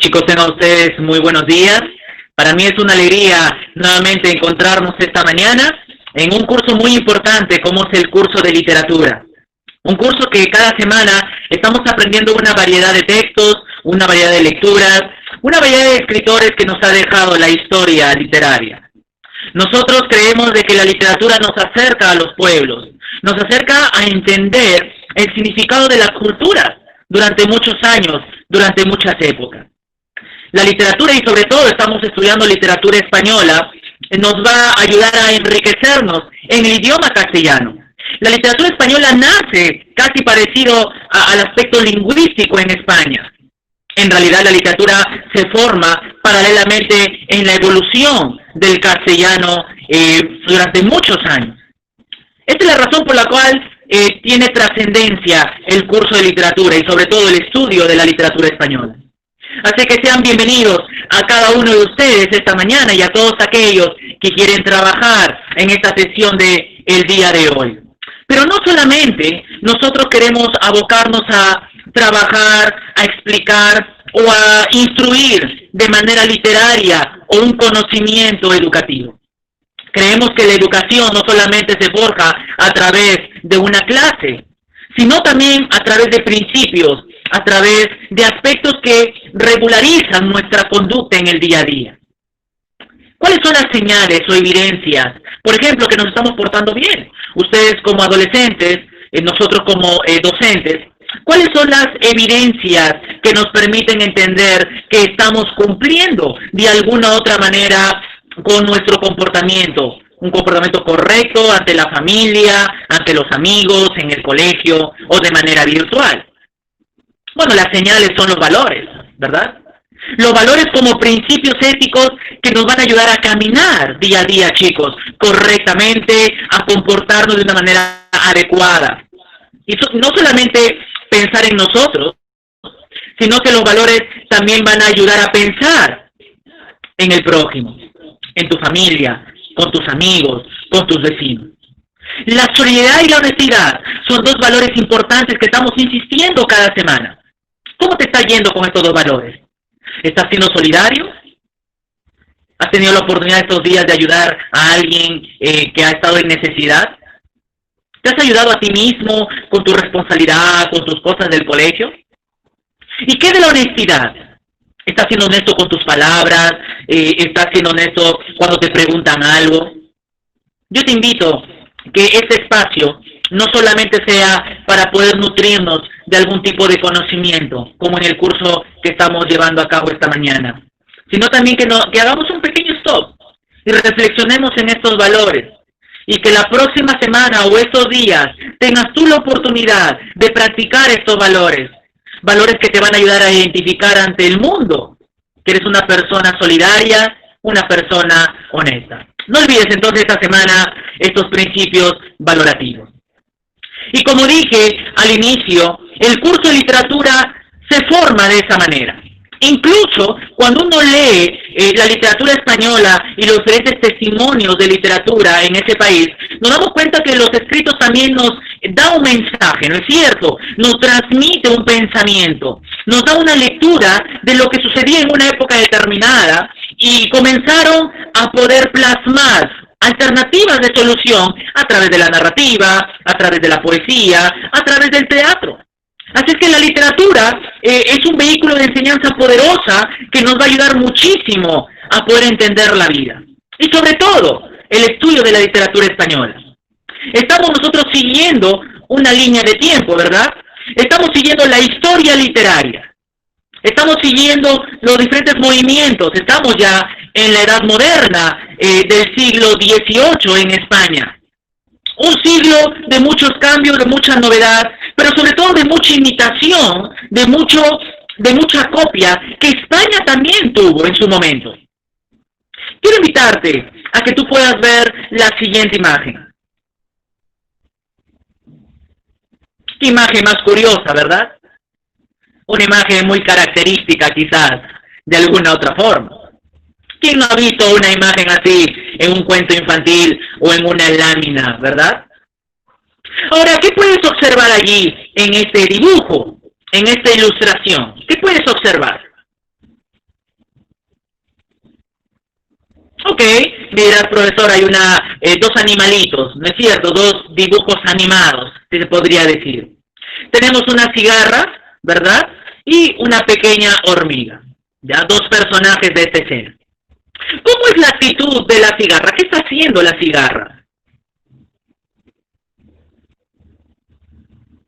Chicos, tengan ustedes muy buenos días. Para mí es una alegría nuevamente encontrarnos esta mañana en un curso muy importante como es el curso de literatura. Un curso que cada semana estamos aprendiendo una variedad de textos, una variedad de lecturas, una variedad de escritores que nos ha dejado la historia literaria. Nosotros creemos de que la literatura nos acerca a los pueblos, nos acerca a entender el significado de las culturas durante muchos años, durante muchas épocas. La literatura, y sobre todo estamos estudiando literatura española, nos va a ayudar a enriquecernos en el idioma castellano. La literatura española nace casi parecido al aspecto lingüístico en España. En realidad la literatura se forma paralelamente en la evolución del castellano durante muchos años. Esta es la razón por la cual tiene trascendencia el curso de literatura y sobre todo el estudio de la literatura española. Así que sean bienvenidos a cada uno de ustedes esta mañana y a todos aquellos que quieren trabajar en esta sesión del día de hoy. Pero no solamente nosotros queremos abocarnos a trabajar, a explicar o a instruir de manera literaria o un conocimiento educativo. Creemos que la educación no solamente se forja a través de una clase, sino también a través de principios, a través de aspectos que regularizan nuestra conducta en el día a día. ¿Cuáles son las señales o evidencias, por ejemplo, que nos estamos portando bien? Ustedes como adolescentes, nosotros como docentes, ¿cuáles son las evidencias que nos permiten entender que estamos cumpliendo de alguna u otra manera con nuestro comportamiento? Un comportamiento correcto ante la familia, ante los amigos, en el colegio o de manera virtual. Bueno, las señales son los valores, ¿verdad? Los valores como principios éticos que nos van a ayudar a caminar día a día, chicos, correctamente, a comportarnos de una manera adecuada. Y no solamente pensar en nosotros, sino que los valores también van a ayudar a pensar en el prójimo, en tu familia, con tus amigos, con tus vecinos. La solidaridad y la honestidad son dos valores importantes que estamos insistiendo cada semana. ¿Cómo te está yendo con estos dos valores? ¿Estás siendo solidario? ¿Has tenido la oportunidad estos días de ayudar a alguien que ha estado en necesidad? ¿Te has ayudado a ti mismo con tu responsabilidad, con tus cosas del colegio? ¿Y qué de la honestidad? ¿Estás siendo honesto con tus palabras? ¿Estás siendo honesto cuando te preguntan algo? Yo te invito que este espacio no solamente sea para poder nutrirnos de algún tipo de conocimiento, como en el curso que estamos llevando a cabo esta mañana, sino también que hagamos un pequeño stop y reflexionemos en estos valores, y que la próxima semana o estos días tengas tú la oportunidad de practicar estos valores, valores que te van a ayudar a identificar ante el mundo que eres una persona solidaria, una persona honesta. No olvides entonces esta semana estos principios valorativos. Y como dije al inicio, el curso de literatura se forma de esa manera. Incluso cuando uno lee la literatura española y los diferentes testimonios de literatura en ese país, nos damos cuenta que los escritos también nos da un mensaje, ¿no es cierto? Nos transmite un pensamiento, nos da una lectura de lo que sucedía en una época determinada y comenzaron a poder plasmar alternativas de solución a través de la narrativa, a través de la poesía, a través del teatro. Así es que la literatura es un vehículo de enseñanza poderosa que nos va a ayudar muchísimo a poder entender la vida. Y sobre todo, el estudio de la literatura española. Estamos nosotros siguiendo una línea de tiempo, ¿verdad? Estamos siguiendo la historia literaria. Estamos siguiendo los diferentes movimientos. Estamos ya en la edad moderna del siglo XVIII en España. Un siglo de muchos cambios, de mucha novedad, pero sobre todo de mucha imitación, de mucha copia que España también tuvo en su momento. Quiero invitarte a que tú puedas ver la siguiente imagen. Qué imagen más curiosa, ¿verdad? Una imagen muy característica quizás, de alguna otra forma. ¿Quién no ha visto una imagen así en un cuento infantil o en una lámina, verdad? Ahora, ¿qué puedes observar allí en este dibujo, en esta ilustración? ¿Qué puedes observar? Ok, me dirás, profesor, hay dos animalitos, ¿no es cierto? Dos dibujos animados, se podría decir. Tenemos una cigarra, ¿verdad? Y una pequeña hormiga, ya, dos personajes de esta escena. ¿Cómo es la actitud de la cigarra? ¿Qué está haciendo la cigarra?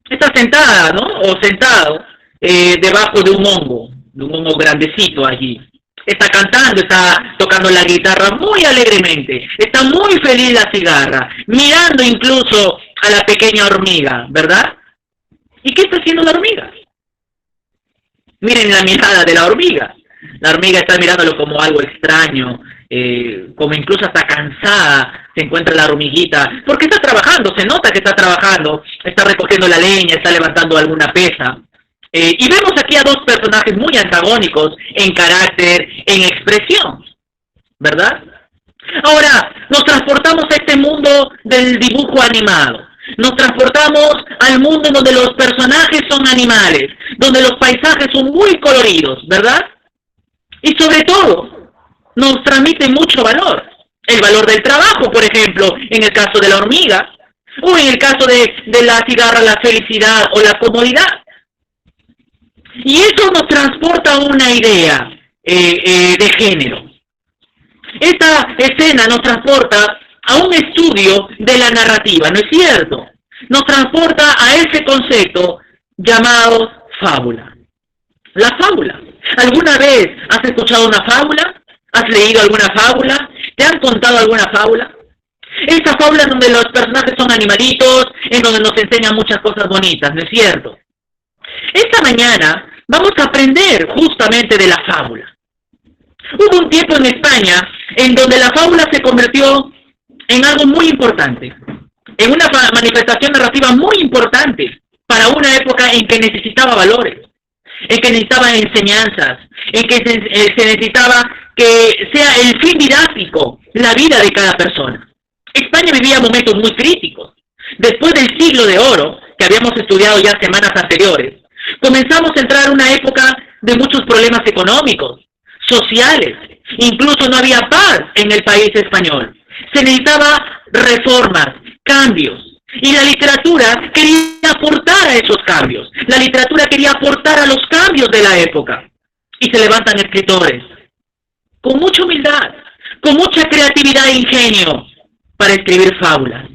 Está sentada, ¿no? O sentado debajo de un hongo grandecito allí. Está cantando, está tocando la guitarra muy alegremente. Está muy feliz la cigarra, mirando incluso a la pequeña hormiga, ¿verdad? ¿Y qué está haciendo la hormiga? Miren la mirada de la hormiga. La hormiga está mirándolo como algo extraño, como incluso hasta cansada se encuentra la hormiguita, porque está trabajando, se nota que está trabajando, está recogiendo la leña, está levantando alguna pesa. Y vemos aquí a dos personajes muy antagónicos en carácter, en expresión, ¿verdad? Ahora, nos transportamos a este mundo del dibujo animado. Nos transportamos al mundo en donde los personajes son animales, donde los paisajes son muy coloridos, ¿verdad? Y sobre todo, nos transmite mucho valor. El valor del trabajo, por ejemplo, en el caso de la hormiga, o en el caso de la cigarra, la felicidad o la comodidad. Y eso nos transporta a una idea de género. Esta escena nos transporta a un estudio de la narrativa, ¿no es cierto? Nos transporta a ese concepto llamado fábula. La fábula. ¿Alguna vez has escuchado una fábula? ¿Has leído alguna fábula? ¿Te han contado alguna fábula? Esa fábula en donde los personajes son animalitos, en donde nos enseñan muchas cosas bonitas, ¿no es cierto? Esta mañana vamos a aprender justamente de la fábula. Hubo un tiempo en España en donde la fábula se convirtió en algo muy importante, en una manifestación narrativa muy importante para una época en que necesitaba valores, en que necesitaba enseñanzas, en que se necesitaba que sea el fin didáctico la vida de cada persona. España vivía momentos muy críticos. Después del siglo de oro, que habíamos estudiado ya semanas anteriores, comenzamos a entrar en una época de muchos problemas económicos, sociales, incluso no había paz en el país español. Se necesitaba reformas, cambios, y la literatura quería aportar a esos cambios. La literatura quería aportar a los cambios de la época. Y se levantan escritores, con mucha humildad, con mucha creatividad e ingenio, para escribir fábulas.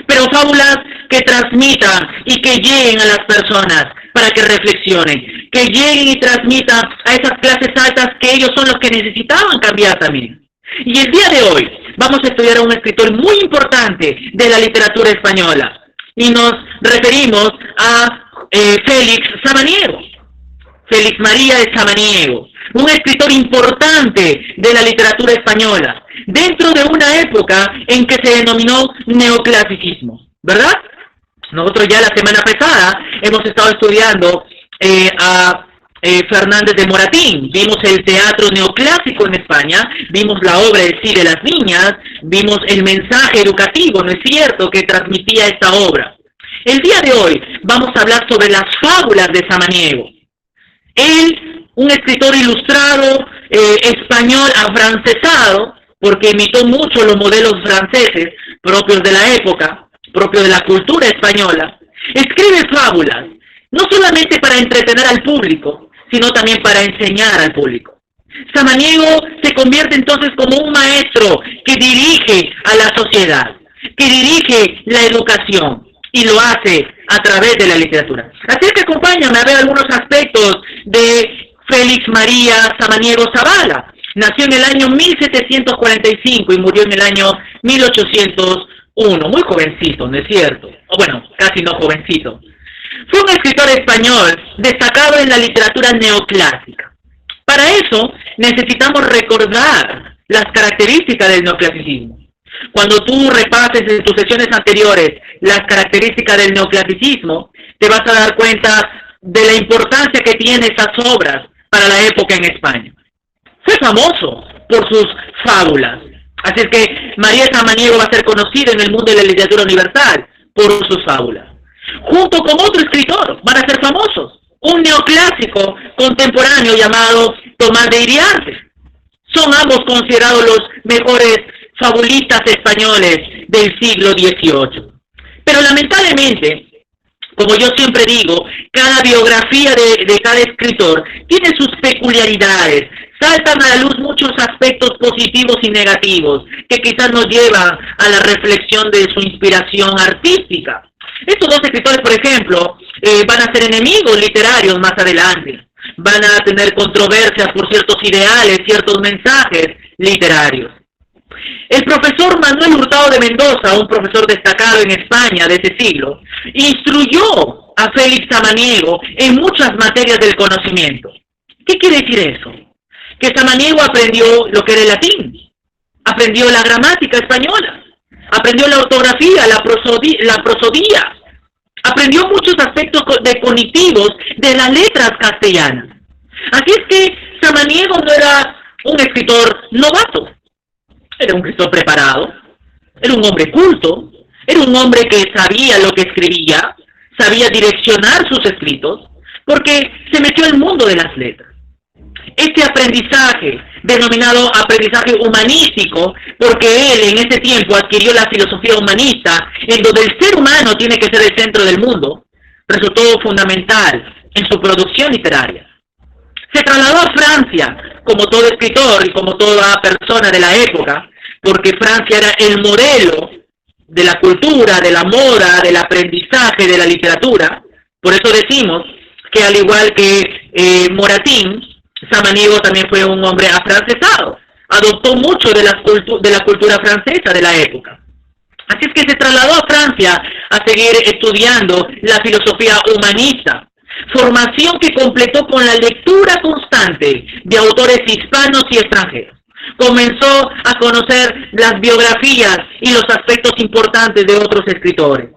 Pero fábulas que transmitan y que lleguen a las personas para que reflexionen, que lleguen y transmitan a esas clases altas que ellos son los que necesitaban cambiar también. Y el día de hoy vamos a estudiar a un escritor muy importante de la literatura española. Y nos referimos a Félix Samaniego. Félix María de Samaniego, un escritor importante de la literatura española, dentro de una época en que se denominó neoclasicismo, ¿verdad? Nosotros ya la semana pasada hemos estado estudiando a Fernández de Moratín, vimos el teatro neoclásico en España, vimos la obra de Cide las Niñas, vimos el mensaje educativo, ¿no es cierto?, que transmitía esta obra. El día de hoy vamos a hablar sobre las fábulas de Samaniego. Él, un escritor ilustrado, español afrancesado, porque imitó mucho los modelos franceses propios de la época, propios de la cultura española, escribe fábulas, no solamente para entretener al público, sino también para enseñar al público. Samaniego se convierte entonces como un maestro que dirige a la sociedad, que dirige la educación, y lo hace a través de la literatura. Así que acompáñame a ver algunos aspectos de Félix María Samaniego Zavala. Nació en el año 1745 y murió en el año 1801. Muy jovencito, ¿no es cierto? O bueno, casi no jovencito. Fue un escritor español destacado en la literatura neoclásica. Para eso necesitamos recordar las características del neoclasicismo. Cuando tú repases en tus sesiones anteriores las características del neoclasicismo, te vas a dar cuenta de la importancia que tienen esas obras para la época en España. Fue famoso por sus fábulas. Así es que María Samaniego va a ser conocido en el mundo de la literatura universal por sus fábulas. Junto con otro escritor van a ser famosos, un neoclásico contemporáneo llamado Tomás de Iriarte. son ambos considerados los mejores fabulistas españoles del siglo XVIII. Pero lamentablemente, como yo siempre digo, cada biografía de cada escritor tiene sus peculiaridades. Saltan a la luz muchos aspectos positivos y negativos que quizás nos llevan a la reflexión de su inspiración artística. Estos dos escritores, por ejemplo, van a ser enemigos literarios más adelante. Van a tener controversias por ciertos ideales, ciertos mensajes literarios. El profesor Manuel Hurtado de Mendoza, un profesor destacado en España de ese siglo, instruyó a Félix Samaniego en muchas materias del conocimiento. ¿Qué quiere decir eso? Que Samaniego aprendió lo que era el latín, aprendió la gramática española, aprendió la ortografía, la prosodía, aprendió muchos aspectos cognitivos de las letras castellanas. Así es que Samaniego no era un escritor novato, era un escritor preparado, era un hombre culto, era un hombre que sabía lo que escribía, sabía direccionar sus escritos, porque se metió al mundo de las letras. Este aprendizaje, denominado aprendizaje humanístico, porque él en ese tiempo adquirió la filosofía humanista, en donde el ser humano tiene que ser el centro del mundo, resultó fundamental en su producción literaria. Se trasladó a Francia, como todo escritor y como toda persona de la época, porque Francia era el modelo de la cultura, de la moda, del aprendizaje, de la literatura. Por eso decimos que al igual que Moratín, Samaniego también fue un hombre afrancesado, adoptó mucho de la cultura francesa de la época. Así es que se trasladó a Francia a seguir estudiando la filosofía humanista, formación que completó con la lectura constante de autores hispanos y extranjeros. Comenzó a conocer las biografías y los aspectos importantes de otros escritores.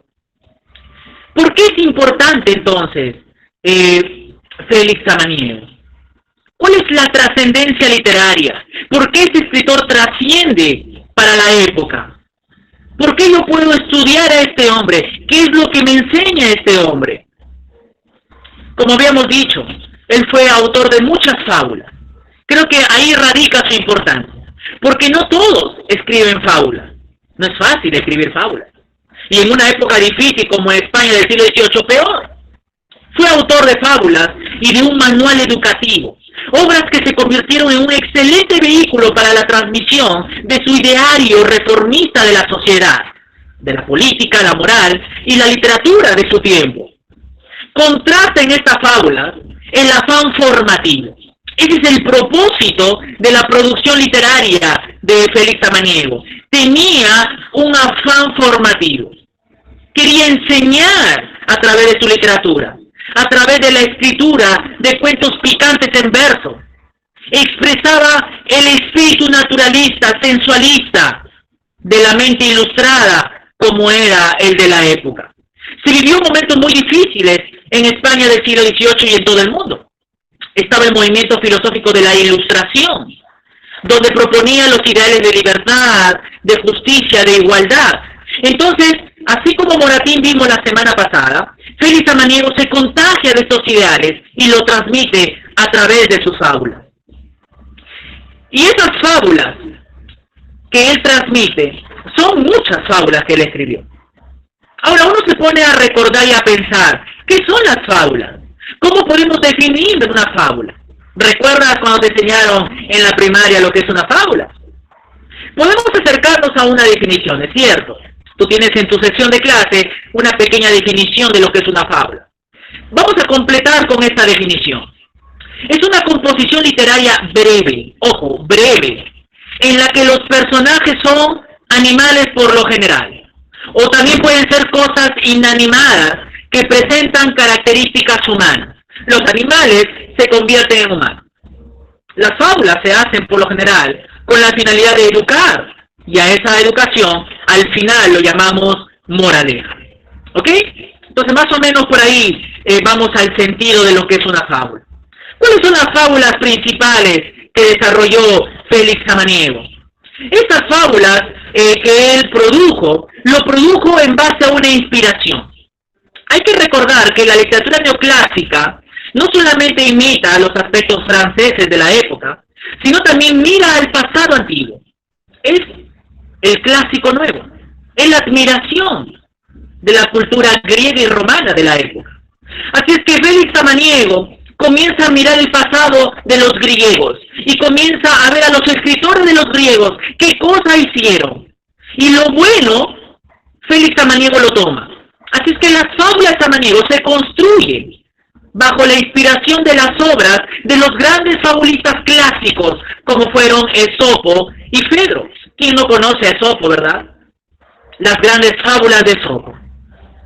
¿Por qué es importante entonces Félix Samaniego? ¿Cuál es la trascendencia literaria? ¿Por qué este escritor trasciende para la época? ¿Por qué yo puedo estudiar a este hombre? ¿Qué es lo que me enseña este hombre? Como habíamos dicho, él fue autor de muchas fábulas. Creo que ahí radica su importancia, porque no todos escriben fábulas. No es fácil escribir fábulas. Y en una época difícil como España del siglo XVIII, peor. Fue autor de fábulas y de un manual educativo, obras que se convirtieron en un excelente vehículo para la transmisión de su ideario reformista de la sociedad, de la política, la moral y la literatura de su tiempo. Contrasta en estas fábulas el afán formativo. Ese es el propósito de la producción literaria de Félix Samaniego. Tenía un afán formativo. Quería enseñar a través de su literatura, a través de la escritura de cuentos picantes en verso. Expresaba el espíritu naturalista, sensualista, de la mente ilustrada, como era el de la época. Se vivió momentos muy difíciles en España del siglo XVIII y en todo el mundo. Estaba el movimiento filosófico de la Ilustración, donde proponía los ideales de libertad, de justicia, de igualdad. Entonces, así como Moratín vimos la semana pasada, Félix Samaniego se contagia de estos ideales y lo transmite a través de sus fábulas. Y esas fábulas que él transmite son muchas fábulas que él escribió. Ahora uno se pone a recordar y a pensar, ¿qué son las fábulas? ¿Cómo podemos definir una fábula? ¿Recuerdas cuando te enseñaron en la primaria lo que es una fábula? Podemos acercarnos a una definición, es cierto. Tú tienes en tu sección de clase una pequeña definición de lo que es una fábula. Vamos a completar con esta definición. Es una composición literaria breve, ojo, breve, en la que los personajes son animales por lo general, o también pueden ser cosas inanimadas que presentan características humanas. Los animales se convierten en humanos. Las fábulas se hacen por lo general con la finalidad de educar, y a esa educación al final lo llamamos moraleja. ¿Ok? Entonces más o menos por ahí vamos al sentido de lo que es una fábula. ¿Cuáles son las fábulas principales que desarrolló Félix Samaniego? Estas fábulas que él produjo, lo produjo en base a una inspiración. Hay que recordar que la literatura neoclásica no solamente imita los aspectos franceses de la época, sino también mira al pasado antiguo. Es el clásico nuevo, es la admiración de la cultura griega y romana de la época. Así es que Félix Samaniego comienza a mirar el pasado de los griegos y comienza a ver a los escritores de los griegos qué cosa hicieron. Y lo bueno, Félix Samaniego lo toma. Así es que las fábulas de Samaniego se construyen bajo la inspiración de las obras de los grandes fabulistas clásicos, como fueron Esopo y Fedro. ¿Quién no conoce a Esopo, verdad? Las grandes fábulas de Esopo.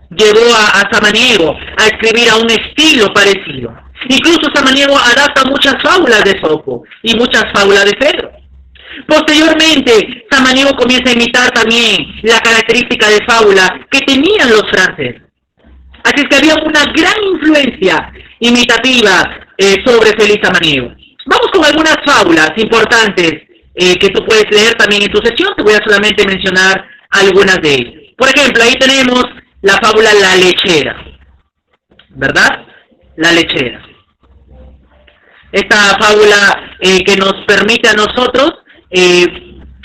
Llevó a Samaniego a escribir a un estilo parecido. Incluso Samaniego adapta muchas fábulas de Esopo y muchas fábulas de Fedro. Posteriormente, Samaniego comienza a imitar también la característica de fábula que tenían los franceses. Así es que había una gran influencia imitativa sobre Félix Samaniego. Vamos con algunas fábulas importantes que tú puedes leer también en tu sesión. Te voy a solamente mencionar algunas de ellas. Por ejemplo, ahí tenemos la fábula La Lechera, ¿verdad? La Lechera. Esta fábula que nos permite a nosotros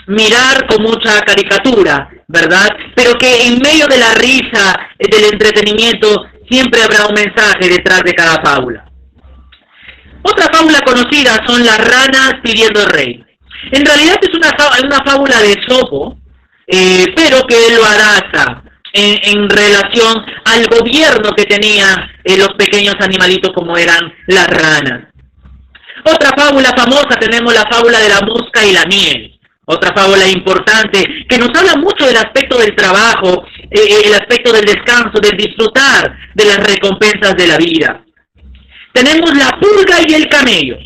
mirar con mucha caricatura, ¿verdad? Pero que en medio de la risa, del entretenimiento, siempre habrá un mensaje detrás de cada fábula. Otra fábula conocida son las ranas pidiendo el rey. En realidad es una fábula de Esopo, pero que él lo adapta en relación al gobierno que tenían los pequeños animalitos como eran las ranas. Otra fábula famosa tenemos la fábula de la mosca y la miel. Otra fábula importante que nos habla mucho del aspecto del trabajo, el aspecto del descanso, del disfrutar de las recompensas de la vida. Tenemos la pulga y el camello.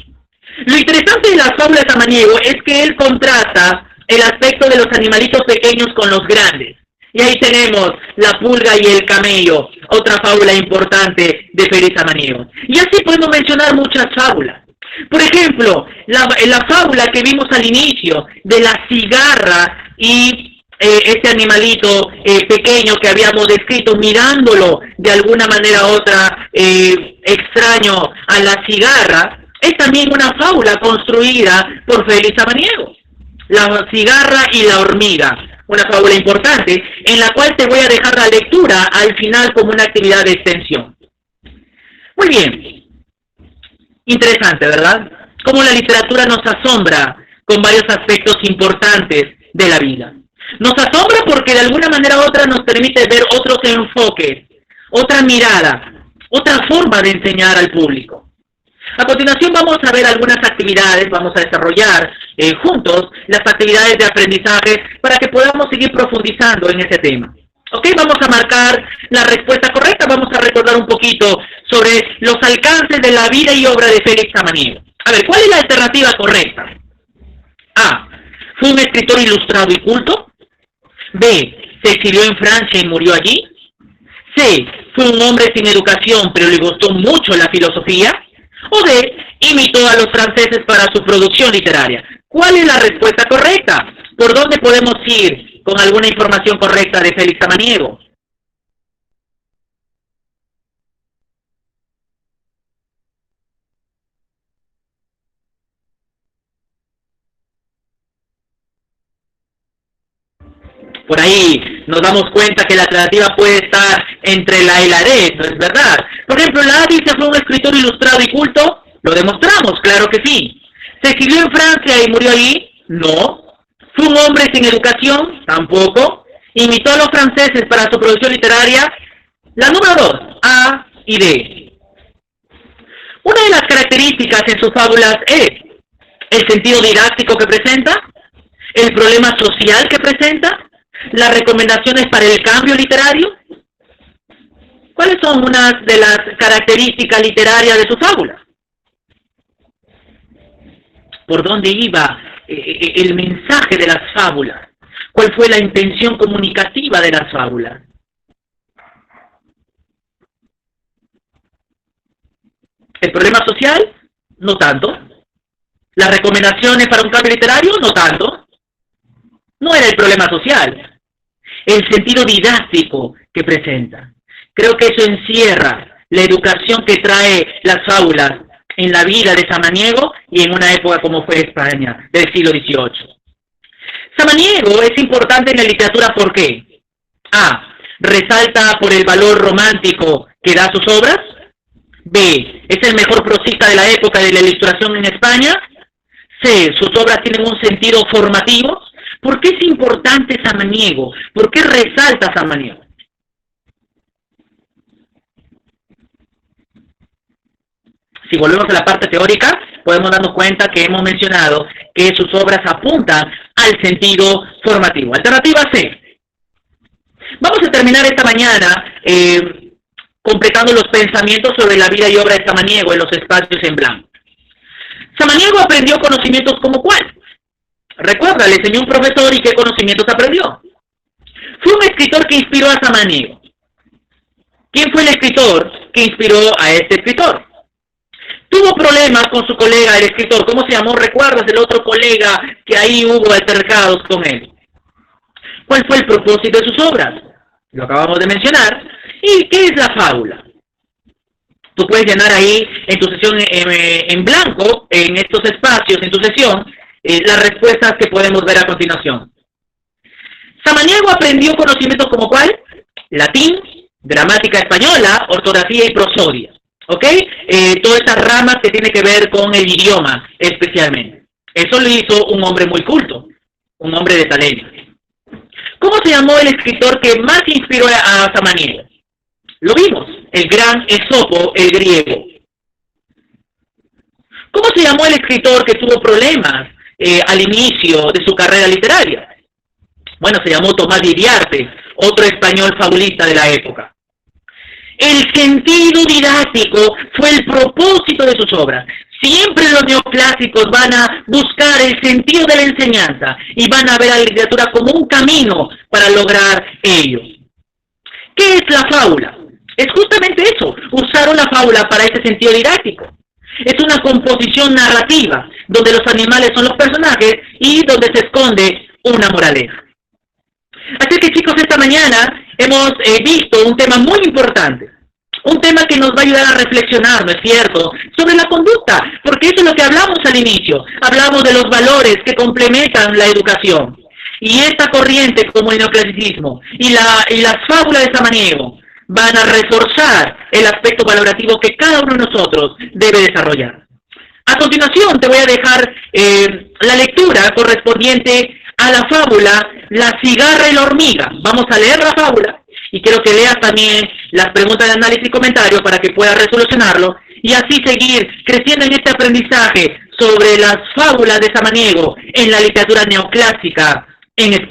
Lo interesante de las fábulas de Samaniego es que él contrasta el aspecto de los animalitos pequeños con los grandes. Y ahí tenemos la pulga y el camello, otra fábula importante de Félix Samaniego. Y así podemos mencionar muchas fábulas. Por ejemplo, la fábula que vimos al inicio de la cigarra y este animalito pequeño que habíamos descrito, mirándolo de alguna manera u otra extraño a la cigarra, es también una fábula construida por Félix Samaniego. La cigarra y la hormiga, una fábula importante, en la cual te voy a dejar la lectura al final como una actividad de extensión. Muy bien. Interesante, ¿verdad? Cómo la literatura nos asombra con varios aspectos importantes de la vida. Nos asombra porque de alguna manera u otra nos permite ver otros enfoques, otra mirada, otra forma de enseñar al público. A continuación vamos a ver algunas actividades, vamos a desarrollar juntos las actividades de aprendizaje para que podamos seguir profundizando en ese tema. Ok, vamos a marcar la respuesta correcta, vamos a recordar un poquito sobre los alcances de la vida y obra de Félix Samaniego. A ver, ¿cuál es la alternativa correcta? A. ¿Fue un escritor ilustrado y culto? B. ¿Se exilió en Francia y murió allí? C. ¿Fue un hombre sin educación pero le gustó mucho la filosofía? O D. ¿Imitó a los franceses para su producción literaria? ¿Cuál es la respuesta correcta? ¿Por dónde podemos ir con alguna información correcta de Félix Samaniego? Por ahí nos damos cuenta que la alternativa puede estar entre la y la D, ¿no es verdad? Por ejemplo, la A dice fue un escritor ilustrado y culto. Lo demostramos, claro que sí. ¿Se exilió en Francia y murió allí? No. ¿Fue un hombre sin educación? Tampoco. ¿Imitó a los franceses para su producción literaria? La número 2, A y D. Una de las características en sus fábulas es el sentido didáctico que presenta, el problema social que presenta, las recomendaciones para el cambio literario. ¿Cuáles son unas de las características literarias de su fábula? ¿Por dónde iba el mensaje de las fábulas? ¿Cuál fue la intención comunicativa de las fábulas? ¿El problema social? No tanto. ¿Las recomendaciones para un cambio literario? No tanto. No era el problema social. El sentido didáctico que presenta. Creo que eso encierra la educación que trae las fábulas en la vida de Samaniego y en una época como fue España, del siglo XVIII. Samaniego es importante en la literatura, ¿por qué? A. Resalta por el valor romántico que da a sus obras. B. Es el mejor prosista de la época de la Ilustración en España. C. Sus obras tienen un sentido formativo. ¿Por qué es importante Samaniego? ¿Por qué resalta Samaniego? Si volvemos a la parte teórica, podemos darnos cuenta que hemos mencionado que sus obras apuntan al sentido formativo. Alternativa C. Vamos a terminar esta mañana completando los pensamientos sobre la vida y obra de Samaniego en los espacios en blanco. Samaniego aprendió conocimientos como ¿cuál? Recuerda, le enseñó un profesor y ¿qué conocimientos aprendió? Fue un escritor que inspiró a Samaniego. ¿Quién fue el escritor que inspiró a este escritor? Tuvo problemas con su colega, el escritor. ¿Cómo se llamó? ¿Recuerdas el otro colega que ahí hubo altercados con él? ¿Cuál fue el propósito de sus obras? Lo acabamos de mencionar. ¿Y qué es la fábula? Tú puedes llenar ahí en tu sesión en blanco, en estos espacios, en tu sesión, las respuestas que podemos ver a continuación. Samaniego aprendió conocimientos como ¿cuál? Latín, gramática española, ortografía y prosodia. ¿Ok? Todas estas ramas que tienen que ver con el idioma especialmente. Eso lo hizo un hombre muy culto, un hombre de talento. ¿Cómo se llamó el escritor que más inspiró a Samaniego? Lo vimos, el gran Esopo, el griego. ¿Cómo se llamó el escritor que tuvo problemas al inicio de su carrera literaria? Bueno, se llamó Tomás de Iriarte, otro español fabulista de la época. El sentido didáctico fue el propósito de sus obras. Siempre los neoclásicos van a buscar el sentido de la enseñanza y van a ver a la literatura como un camino para lograr ello. ¿Qué es la fábula? Es justamente eso, usaron la fábula para ese sentido didáctico. Es una composición narrativa, donde los animales son los personajes y donde se esconde una moraleja. Así que chicos, esta mañana hemos visto un tema muy importante, un tema que nos va a ayudar a reflexionar, ¿no es cierto?, sobre la conducta, porque eso es lo que hablamos al inicio, hablamos de los valores que complementan la educación, y esta corriente como el neoclasicismo y las fábulas de Samaniego van a reforzar el aspecto valorativo que cada uno de nosotros debe desarrollar. A continuación te voy a dejar la lectura correspondiente a la fábula La cigarra y la hormiga. Vamos a leer la fábula y quiero que leas también las preguntas de análisis y comentario para que puedas resolucionarlo y así seguir creciendo en este aprendizaje sobre las fábulas de Samaniego en la literatura neoclásica en España.